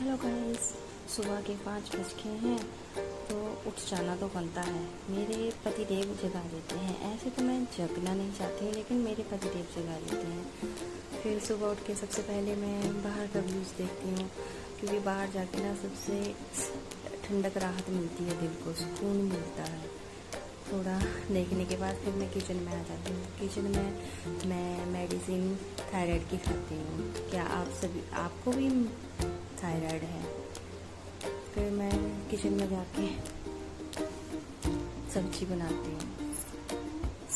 Hello guys, सुबह के 5 बज गए हैं तो उठ जाना तो बनता है। मेरे पतिदेव जगा देते हैं। ऐसे तो मैं जगना नहीं चाहती हूँ, लेकिन मेरे पतिदेव जगा देते हैं। फिर सुबह उठ के सबसे पहले मैं बाहर का व्यूज़ देखती हूँ, क्योंकि बाहर जाके ना सबसे ठंडक राहत मिलती है, दिल को सुकून मिलता है। थोड़ा देखने के बाद फिर मैं किचन में आ जाती हूँ। किचन में मैं मेडिसिन थायराइड की खाती हूँ। क्या आपको भी थायराइड है? फिर मैं किचन में जाके सब्जी बनाती हूँ,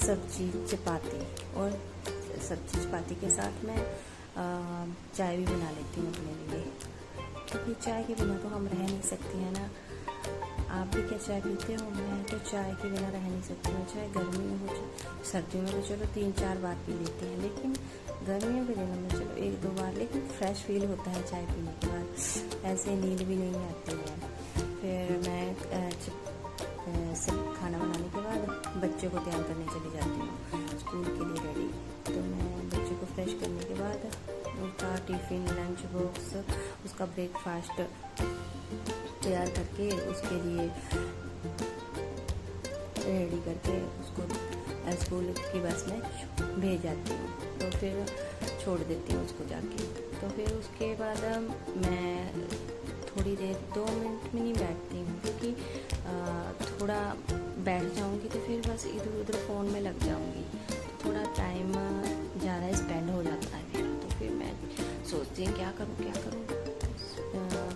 सब्जी चपाती, और सब्जी चपाती के साथ मैं चाय भी बना लेती हूँ अपने लिए, क्योंकि चाय के बिना तो हम रह नहीं सकते हैं ना। आप भी क्या चाय पीते हो? मैं तो चाय के बिना रह नहीं सकती हूँ, चाहे गर्मी में हो चाहे सर्दियों में। तो चलो 3-4 बार पी लेते हैं, लेकिन गर्मियों के दिनों में चलो 1-2 बार। लेकिन फ्रेश फील होता है चाय पीने के बाद, ऐसे नींद भी नहीं आती है। फिर मैं सब खाना बनाने के बाद बच्चों को तैयार करने चली जाती हूँ स्कूल के लिए रेडी। तो मैं बच्चों को फ्रेश करने के बाद उसका टिफ़िन, लंच बॉक्स, उसका ब्रेकफास्ट तैयार करके उसके लिए रेडी करके उसको स्कूल की बस में भेज जाती हूँ। तो फिर छोड़ देती हूँ उसको जाके। तो फिर उसके बाद मैं थोड़ी देर 2 मिनट में नहीं बैठती हूँ, क्योंकि थोड़ा बैठ जाऊँगी तो फिर बस इधर उधर फ़ोन में लग जाऊँगी, थोड़ा टाइम ज़्यादा स्पेंड हो जाता है मेरा। तो फिर मैं सोचती हूँ क्या करूँ।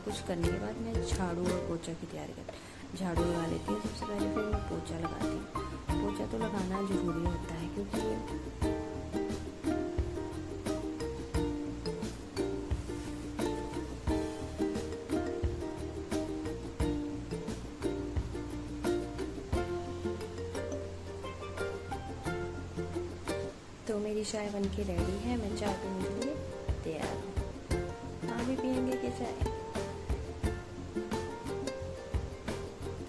कुछ करने के बाद मैं झाड़ू और पोछा की तैयारी करती, झाड़ू लगा लेती हूँ सबसे पहले। फिर मैं पोछा लगाती हूँ। पोछा तो लगाना ज़रूरी होता है, क्योंकि तो मेरी चाय बन के रेडी है। मैं चाय पीने के लिए तैयार हूँ। आप भी पियेंगे क्या चाय?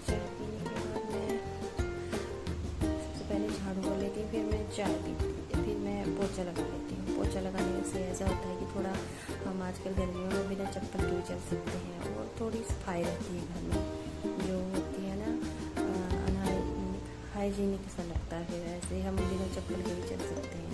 चाय पीने के बाद मैं सबसे पहले झाड़ू कर लेती हूँ, फिर मैं चाय पीती हूँ, फिर मैं पोछा लगा लेती हूँ। पोछा लगाने से ऐसा होता है कि थोड़ा हम आजकल गर्मियों में बिना चप्पल के भी चल सकते हैं, और थोड़ी सफाई रहती है घर में जो होती है ना, हाइजीनिक सा लगता है। फिर ऐसे हम बिना चप्पल के भी चल सकते हैं।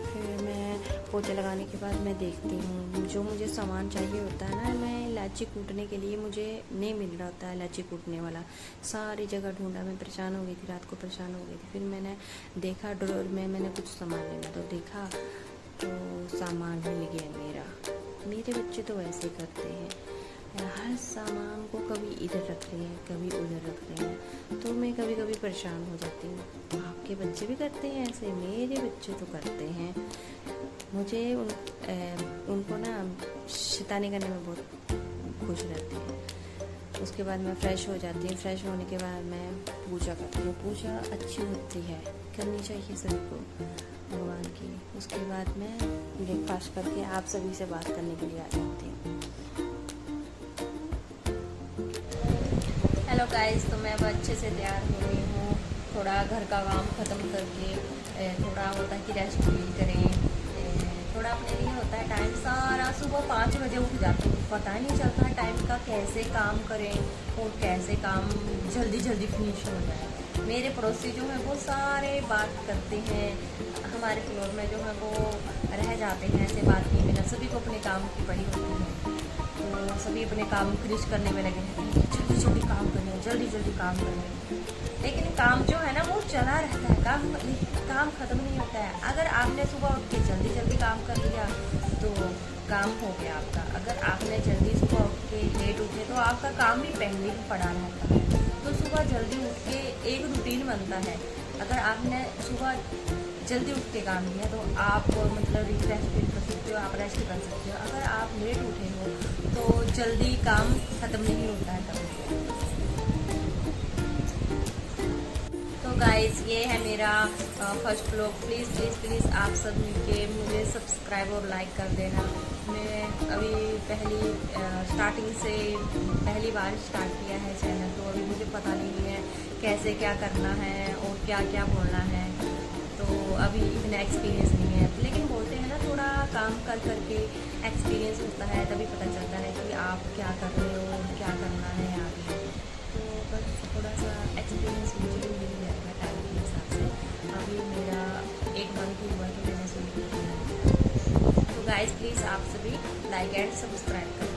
फिर मैं पोछा लगाने के बाद मैं देखती हूँ जो मुझे सामान चाहिए होता है ना। मैं इलायची कूटने के लिए, मुझे नहीं मिल रहा होता है इलायची कूटने वाला, सारी जगह ढूंढा। मैं परेशान हो गई थी, रात को परेशान हो गई थी। फिर मैंने देखा ड्रॉअर में, मैंने कुछ सामान लेना तो देखा तो सामान मिल गया मेरा। मेरे बच्चे तो वैसे करते हैं, हर सामान को कभी इधर रख रहे हैं, कभी उधर रख रहे हैं। तो मैं कभी कभी परेशान हो जाती हूँ। आपके बच्चे भी करते हैं ऐसे? मेरे बच्चे तो करते हैं। मुझे उनको ना शैतानी करने में बहुत खुश रहते हैं। उसके बाद मैं फ़्रेश हो जाती हूँ। फ्रेश होने के बाद मैं पूजा करती हूँ। पूजा अच्छी होती है, करनी चाहिए सभी को भगवान की। उसके बाद मैं ब्रेकफास्ट करके आप सभी से बात करने के लिए आ जाती हूँ। हेलो गाइस, तो मैं अब अच्छे से तैयार हो रही हूँ। थोड़ा घर का काम ख़त्म करके थोड़ा होता है कि रेस्ट फील करें, थोड़ा अपने लिए होता है टाइम। सारा सुबह 5 बजे उठ जाती हूँ, पता ही नहीं चलता है टाइम का, कैसे काम करें और कैसे काम जल्दी जल्दी फिनिश हो जाए। मेरे पड़ोसी जो हैं वो सारे बात करते हैं, हमारे फ्लोर में जो है वो रह जाते हैं ऐसे बात किए बिना। सभी को अपने काम की पड़ी होती है, तो सभी अपने काम फिनिश करने में लगे रहते हैं, जल्दी जल्दी काम करें, जल्दी जल्दी काम करें। लेकिन काम जो है ना वो चला रहता है, काम ख़त्म नहीं होता है। अगर आपने सुबह उठ के जल्दी जल्दी काम कर लिया तो काम हो गया आपका। अगर आपने जल्दी सुबह उठ के लेट उठे तो आपका काम भी पेंडिंग पड़ा रहता है। तो सुबह जल्दी उठ के एक रूटीन बनता है। अगर आपने सुबह जल्दी उठ के काम किया तो आप मतलब रिफ्रेश फील कर सकते हो, आप रेस्ट कर सकते हो। अगर आप लेट उठे हो तो जल्दी काम ख़त्म नहीं होता है कभी। तो गाइस, ये है मेरा फर्स्ट व्लॉग। प्लीज़ आप सब मिलके मुझे सब्सक्राइब और लाइक कर देना। मैं अभी स्टार्टिंग से पहली बार स्टार्ट किया है चैनल, तो अभी मुझे पता नहीं है कैसे क्या करना है और क्या क्या बोलना है। तो अभी इतना एक्सपीरियंस नहीं है, लेकिन बोलते हैं ना थोड़ा काम कर करके एक्सपीरियंस होता है। होता है तभी पता चलता है कि आप क्या कर रहे हो, क्या करना है आगे। तो बस थोड़ा सा एक्सपीरियंस मुझे भी मिल जाएगा टाइम के हिसाब से। अभी मेरा 1 मंथ ही हुआ कि मैंने शुरू किया है। तो गाइस प्लीज़ आप सभी लाइक एंड सब्सक्राइब करें।